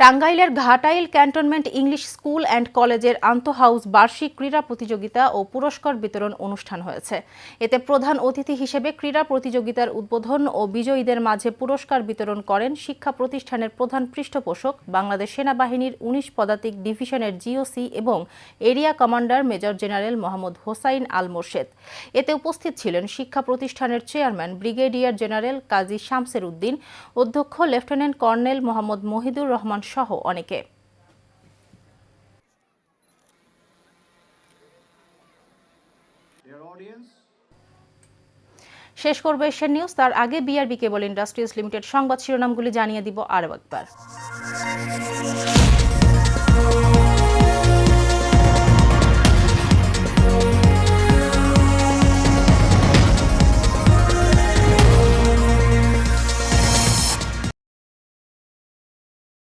টাঙ্গাইলের Ghatail cantonment English school and কলেজের আন্তঃহাউস বার্ষিক ক্রীড়া প্রতিযোগিতা ও পুরস্কার বিতরণ অনুষ্ঠান হয়েছে। এতে প্রধান অতিথি হিসেবে ক্রীড়া প্রতিযোগিতার উদ্বোধন ও বিজয়ীদের মাঝে পুরস্কার বিতরণ করেন শিক্ষা প্রতিষ্ঠানের প্রধান পৃষ্ঠপোষক, বাংলাদেশ সেনাবাহিনীর ১৯ পদাতিক ডিভিশনের জিওসি এবং area commander major general Mohammad Hossain Al Morshed. এতে উপস্থিত ছিলেন শিক্ষা প্রতিষ্ঠানের chairman brigadier general Kazi Shamsher Uddin, অধ্যক্ষ লেফটেন্যান্ট কর্নেল মোহাম্মদ মহিদুর রহমান সহ অনেকে। শেষ করবে এশিয়ান নিউজ, তার আগে বিআরবি কেবল ইন্ডাস্ট্রিজ লিমিটেড সংবাদ শিরোনামগুলি জানিয়ে দিব আরও একবার।